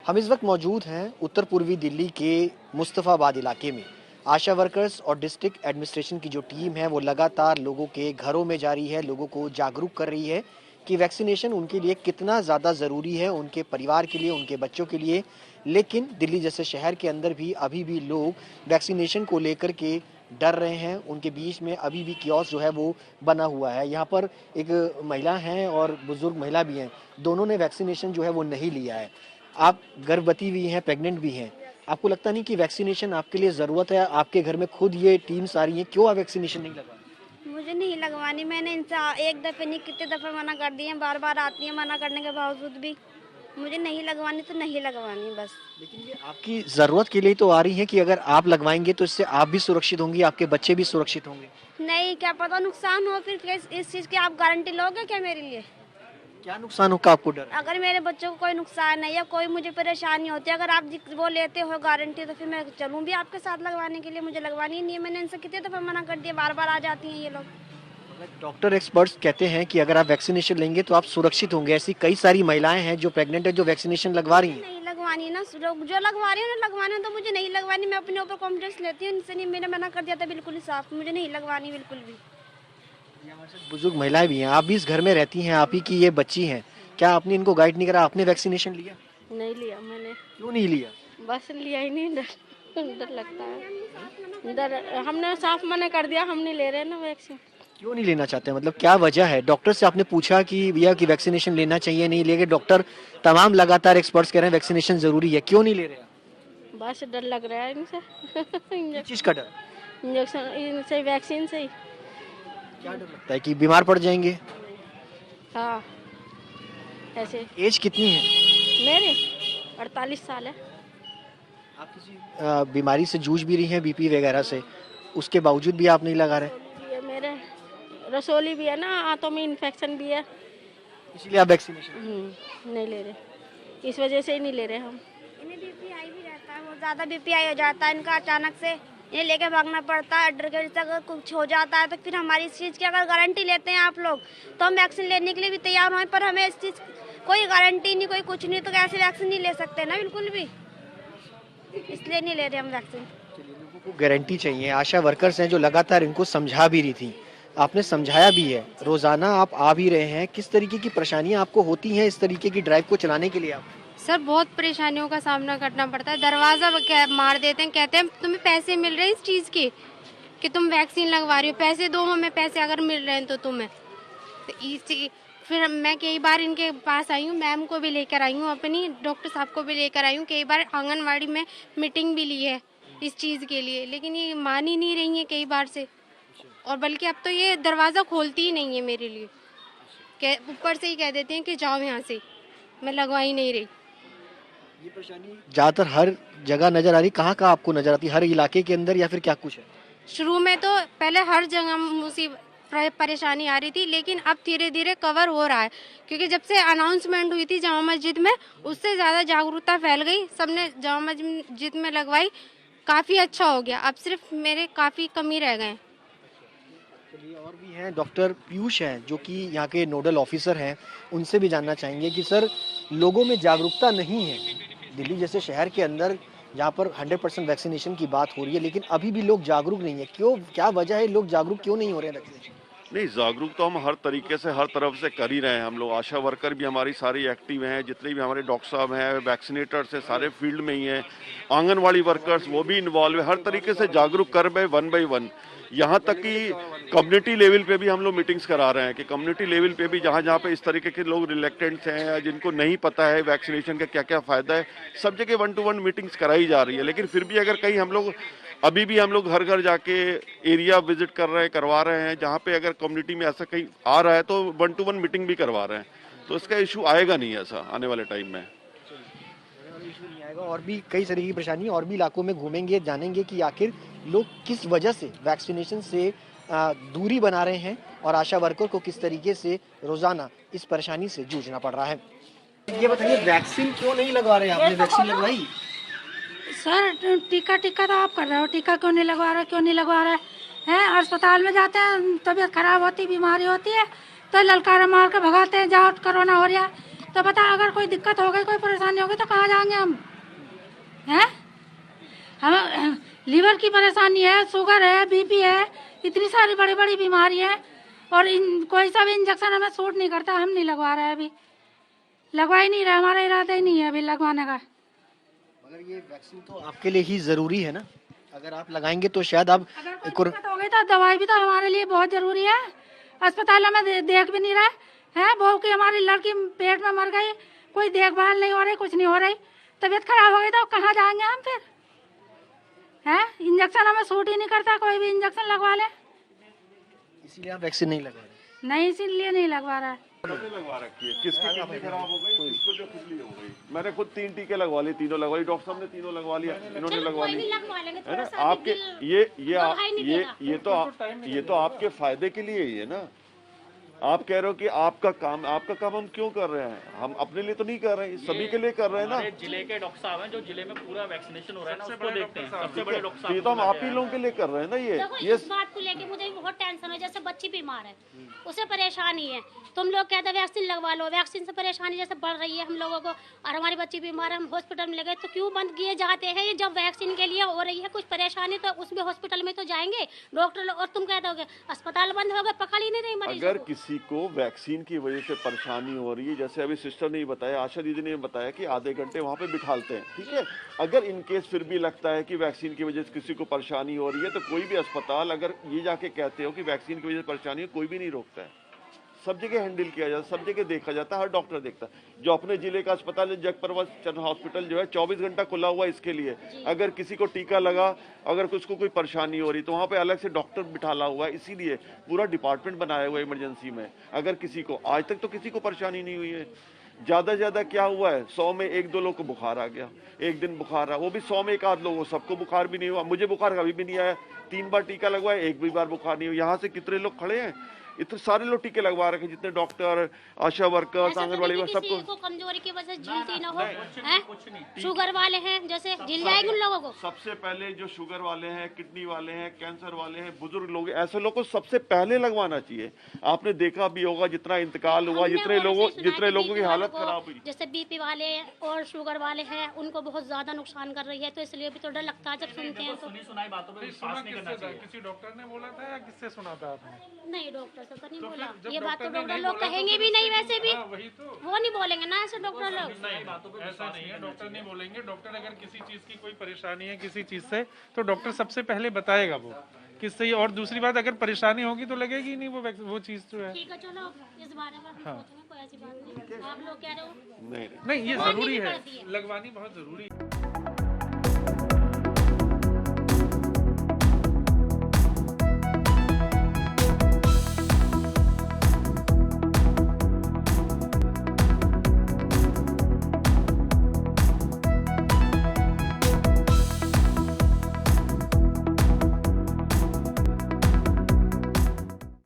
हम इस वक्त मौजूद हैं उत्तर पूर्वी दिल्ली के मुस्तफ़ाबाद इलाके में। आशा वर्कर्स और डिस्ट्रिक्ट एडमिनिस्ट्रेशन की जो टीम है वो लगातार लोगों के घरों में जा रही है, लोगों को जागरूक कर रही है कि वैक्सीनेशन उनके लिए कितना ज़्यादा ज़रूरी है, उनके परिवार के लिए, उनके बच्चों के लिए। लेकिन दिल्ली जैसे शहर के अंदर भी अभी भी लोग वैक्सीनेशन को लेकर के डर रहे हैं। उनके बीच में अभी भी कियोस्क जो है वो बना हुआ है। यहाँ पर एक महिला हैं और बुजुर्ग महिला भी हैं, दोनों ने वैक्सीनेशन जो है वो नहीं लिया है। आप गर्भवती भी हैं, प्रेग्नेंट भी हैं, आपको लगता नहीं कि वैक्सीनेशन आपके लिए ज़रूरत है? आपके घर में खुद ये टीम्स आ रही हैं, क्यों आप वैक्सीनेशन नहीं लगवा? मुझे नहीं लगवानी। मैंने इनसे एक दफ़े नहीं कितने दफ़े मना कर दिए हैं, बार बार आती हैं मना करने के बावजूद भी। मुझे नहीं लगवानी तो नहीं लगवानी बस। लेकिन ये आपकी ज़रूरत के लिए तो आ रही है कि अगर आप लगवाएंगे तो इससे आप भी सुरक्षित होंगी, आपके बच्चे भी सुरक्षित होंगे। नहीं, क्या पता नुकसान हो, फिर इस चीज़ की आप गारंटी लोगे क्या मेरे लिए? क्या नुकसान होगा आपको डर? अगर मेरे बच्चों को कोई नुकसान है या कोई मुझे परेशानी होती है, अगर आप वो लेते हो गारंटी, तो फिर मैं चलूँ भी आपके साथ लगवाने के लिए। मुझे लगवानी ही नहीं है। मैंने इनसे कितने दफ़े मना कर दिया, बार बार आ जाती हैं ये लोग। डॉक्टर एक्सपर्ट्स कहते हैं कि अगर आप वैक्सीनेशन लेंगे तो आप सुरक्षित होंगे। ऐसी कई सारी महिलाएं हैं जो प्रेग्नेंट है, जो वैक्सीनेशन लगवा रही हैं। नहीं लगवानी ना, लोग जो लगवा रही है ना लगवाना, तो मुझे नहीं लगवानी। मैं अपने ऊपर कॉन्फिडेंस लेती हूँ। इनसे नहीं, मैंने मना कर दिया था बिल्कुल ही साफ, मुझे नहीं लगवानी बिल्कुल भी। ये हमारे साथ बुजुर्ग महिलाएं भी हैं। आप भी इस घर में रहती हैं, आप ही की ये बच्ची हैं, क्या आपने इनको गाइड नहीं करा? आपने वैक्सीनेशन लिया? नहीं लिया मैंने। क्यों नहीं लिया? बस लिया ही नहीं, डर लगता है। डर, हमने साफ मना कर दिया, हम नहीं ले रहे ना वैक्सीन। क्यों नहीं लेना चाहते? मतलब क्या वजह है? डॉक्टर से आपने पूछा कि भैया कि वैक्सीनेशन लेना चाहिए, नहीं लेके डॉक्टर तमाम लगातार एक्सपर्ट्स कह रहे हैं वैक्सीनेशन जरूरी है, क्यों नहीं ले रहे आप? बस डर लग रहा है इनसे। किस चीज का डर? इंजेक्शन इनसे, वैक्सीन से ही। क्या डर लगता है कि बीमार पड़ जाएंगे? हाँ, ऐसे। एज कितनी है? मेरी 48 साल है। आप किसी बीमारी से जूझ भी रही हैं, बीपी वगैरह से, उसके बावजूद भी आप नहीं लगा रहे? रसोली भी है मेरे, रसोली भी है ना, आंतों में इन्फेक्शन भी है। इसीलिए आप वैक्सीनेशन? नहीं ले रहे, इस वजह से ही नहीं ले रहे हम। इन्हें बीपीआई भी रहता है, बहुत ज़्यादा बीपीआई हो जाता है इनका अचानक से। इन्हें लेके भागना पड़ता है, डर के से अगर कुछ हो जाता है तो फिर हमारी इस चीज़ की अगर गारंटी लेते हैं आप लोग, तो हम वैक्सीन लेने के लिए भी तैयार हैं। पर हमें इस चीज़ कोई गारंटी नहीं, कोई कुछ नहीं, तो कैसे वैक्सीन नहीं ले सकते ना बिल्कुल भी। इसलिए नहीं ले रहे हम वैक्सीन। लोगों को गारंटी चाहिए। आशा वर्कर्स हैं जो लगातार इनको समझा भी रही थी, आपने समझाया भी है, रोजाना आप आ भी रहे हैं। किस तरीके की परेशानियां आपको होती हैं इस तरीके की ड्राइव को चलाने के लिए? आप सर बहुत परेशानियों का सामना करना पड़ता है। दरवाजा मार देते हैं, कहते हैं तुम्हें पैसे मिल रहे हैं इस चीज़ के कि तुम वैक्सीन लगवा रही हो, पैसे दो हमें, पैसे अगर मिल रहे हैं तो तुम्हें। तो फिर मैं कई बार इनके पास आई हूँ, मैम को भी लेकर आई हूँ, अपनी डॉक्टर साहब को भी लेकर आई हूँ, कई बार आंगनवाड़ी में मीटिंग भी ली है इस चीज़ के लिए, लेकिन ये मान ही नहीं रही है कई बार से। और बल्कि अब तो ये दरवाज़ा खोलती ही नहीं है मेरे लिए, ऊपर से ही कह देते हैं कि जाओ यहाँ से, मैं लगवा ही नहीं रही। ये परेशानी ज्यादातर हर जगह नजर आ रही, कहाँ कहाँ आपको नजर आती? हर इलाके के अंदर या फिर क्या कुछ है? शुरू में तो पहले हर जगह परेशानी आ रही थी, लेकिन अब धीरे धीरे कवर हो रहा है, क्योंकि जब से अनाउंसमेंट हुई थी जामा मस्जिद में, उससे ज़्यादा जागरूकता फैल गई, सबने जामा मस्जिद में लगवाई, काफ़ी अच्छा हो गया। अब सिर्फ मेरे काफ़ी कम ही रह गए। चलिए, और भी हैं, डॉक्टर पीयूष हैं जो कि यहाँ के नोडल ऑफिसर हैं, उनसे भी जानना चाहेंगे कि सर लोगों में जागरूकता नहीं है दिल्ली जैसे शहर के अंदर, जहाँ पर 100% वैक्सीनेशन की बात हो रही है, लेकिन अभी भी लोग जागरूक नहीं है। क्यों, क्या वजह है, लोग जागरूक क्यों नहीं हो रहे हैं वैक्सीनेशन? नहीं, जागरूक तो हम हर तरीके से हर तरफ से कर ही रहे हैं। हम लोग आशा वर्कर भी हमारी सारी एक्टिव हैं, जितने भी हमारे डॉक्टर साहब हैं, वैक्सीनेटर्स हैं, सारे फील्ड में ही हैं, आंगनवाड़ी वर्कर्स वो भी इन्वॉल्व है, हर तरीके से जागरूक कर रहे वन बाई वन। यहाँ तक कि कम्युनिटी लेवल पे भी हम लोग मीटिंग्स करा रहे हैं कि कम्युनिटी लेवल पे भी जहाँ जहाँ पे इस तरीके के लोग रिलेक्टेंट्स हैं या जिनको नहीं पता है वैक्सीनेशन का क्या क्या फ़ायदा है, सब जगह 1-to-1 मीटिंग्स कराई जा रही है। लेकिन फिर भी अगर कहीं हम लोग अभी भी हम लोग घर घर जाके एरिया विजिट कर रहे हैं, करवा रहे हैं, जहाँ पे अगर कम्युनिटी में ऐसा कहीं आ रहा है तो 1-to-1 मीटिंग भी करवा रहे हैं, तो इसका इशू आएगा नहीं ऐसा आने वाले टाइम में। और भी कई तरह की परेशानी, और भी इलाकों में घूमेंगे, जानेंगे कि आखिर लोग किस वजह से वैक्सीनेशन से दूरी बना रहे हैं और आशा वर्कर को किस तरीके से रोजाना इस परेशानी से जूझना पड़ रहा है। ये बताइए, वैक्सीन क्यों नहीं लगवा रहे? आपने वैक्सीन लगवाई? सर टीका तो आप कर रहे हो, टीका क्यों नहीं लगवा रहे, क्यों नहीं लगवा रहे हैं? अस्पताल में जाते हैं, तबीयत खराब होती, बीमारी होती है तो ललकारा मार के भगाते हैं, जाओ कोरोना हो रहा है, तो तो बता, अगर कोई दिक्कत हो गई, कोई परेशानी हो गई तो कहाँ जाएंगे हम? हैं? हम लीवर की परेशानी है, शुगर है, बीपी है, इतनी सारी बड़ी बड़ी बीमारी है, और कोई सा भी इंजेक्शन हमें सूट नहीं करता, हम नहीं लगवा रहे, अभी लगवा ही नहीं रहे, हमारा इरादा ही नहीं है अभी लगवाने का। मगर ये वैक्सीन तो आपके लिए ही जरूरी है ना, अगर आप लगाएंगे तो शायद आप अगर कोई दिक्कत हो गई तो दवाई भी तो हमारे लिए बहुत जरूरी है। अस्पताल में देख भी नहीं रहे हैं, बहू की हमारी लड़की पेट में मर गई, कोई देखभाल नहीं हो रही, कुछ नहीं हो रही, तबीयत खराब हो गई तो कहाँ जाएंगे हम फिर? हैं? इंजेक्शन हमें सूट ही नहीं करता, कोई भी इंजेक्शन लगवा ले। इसीलिए आप वैक्सीन नहीं लगा रहे? नहीं, इसीलिए नहीं लगवा रहा है। मैंने लगवा रखी है, किसकी किडनी खराब हो गई, किसको जो खुजली हो गई। मैंने खुद 3 टीके लगवा लिए, तीनों लगवा लिए, डॉक्टर साहब ने तीनों लगवा लिया, इन्होंने लगवा लिया, है ना। आपके ये तो आपके फायदे के लिए ही है ना। आप कह रहे हो कि आपका काम हम क्यों कर रहे हैं? हम अपने लिए तो नहीं कर रहे हैं, सभी के लिए कर रहे हैं ना। जिले के डॉक्टर साहब हैं जो जिले में पूरा वैक्सीनेशन हो रहा है ना, उसको देखते हैं, सबसे बड़े डॉक्टर साहब। ये तो हम आप ही लोगों के लिए कर रहे हैं ना। ये इस बात को लेके मुझे बहुत टेंशन है, जैसे बच्ची बीमार है, उसे परेशानी है, तुम लोग कहते हैं वैक्सीन लगवा लो, वैक्सीन से परेशानी जैसे बढ़ रही है हम लोगों को, और हमारी बच्ची बीमार है, हम हॉस्पिटल में ले गए तो क्यों बंद किए जाते हैं? जब वैक्सीन के लिए हो रही है कुछ परेशानी तो उसमें हॉस्पिटल में तो जाएंगे डॉक्टर, और तुम कहते हो अस्पताल बंद हो गए, पकड़ ही नहीं रही मरीज। अगर किसी को वैक्सीन की वजह से परेशानी हो रही है, जैसे अभी सिस्टर ने बताया, आशा दीदी ने बताया कि आधे घंटे वहाँ पे बिठालते हैं, ठीक है। अगर इन केस फिर भी लगता है कि वैक्सीन की वजह से किसी को परेशानी हो रही है तो कोई भी अस्पताल अगर ये जाके कहते हो कि वैक्सीन की वजह से परेशानी है, कोई भी नहीं रोकता है। सब जगह हैंडल किया जाता है, सब जगह देखा जाता है, हर डॉक्टर देखता है। जो अपने जिले का अस्पताल है जगप्रवत हॉस्पिटल जो है 24 घंटा खुला हुआ है इसके लिए। अगर किसी को टीका लगा, अगर उसको कोई परेशानी हो रही तो वहाँ पे अलग से डॉक्टर बिठाला हुआ है, इसीलिए पूरा डिपार्टमेंट बनाया हुआ है इमरजेंसी में। अगर किसी को, आज तक तो किसी को परेशानी नहीं हुई है। ज्यादा क्या हुआ है, 100 में 1-2 लोग को बुखार आ गया, एक दिन बुखार आ, वो भी 100 में 1-8 लोगों, सबको बुखार भी नहीं हुआ। मुझे बुखार कभी भी नहीं आया, 3 बार टीका लगवाया, एक भी बार बुखार नहीं हुआ। यहाँ से कितने लोग खड़े हैं, इतने सारे लोग टीके लगवा रखे, जितने डॉक्टर, आशा वर्कर्स, आंगनबाड़ी वर्कर, सबको। कमजोरी की वजह से झीलती ना हो, शुगर वाले हैं जैसे झील जाएगी उन लोगों को। सबसे पहले जो शुगर वाले हैं, किडनी वाले हैं, कैंसर वाले हैं, बुजुर्ग लोग, ऐसे लोगों को सबसे पहले लगवाना चाहिए। आपने देखा भी होगा जितना इंतकाल हुआ, जितने लोगों की हालत खराब हुई। जैसे बीपी वाले और शुगर वाले हैं, उनको बहुत ज्यादा नुकसान कर रही है, तो इसलिए भी तो डर लगता है जब सुनते हैं तो। सुनाई बातों पे विश्वास नहीं करना चाहिए। किसी डॉक्टर ने बोला था या किससे सुना था आपने? नहीं, डॉक्टर से तो नहीं बोला, ये बात तो डॉक्टर लोग कहेंगे भी नहीं, वैसे भी वही तो, वो नहीं बोलेंगे ना ऐसे डॉक्टर लोग। ऐसा नहीं है, डॉक्टर नहीं बोलेंगे। डॉक्टर अगर किसी चीज की कोई परेशानी है किसी चीज से तो डॉक्टर सबसे पहले बताएगा वो किससे। और दूसरी बात, अगर परेशानी होगी तो लगेगी नहीं वो चीज जो है। ठीक है, चलो इस बारे में कोई ऐसी बात नहीं, आप लोग कह रहे हो नहीं, नहीं, ये जरूरी है, लगवानी बहुत जरूरी है।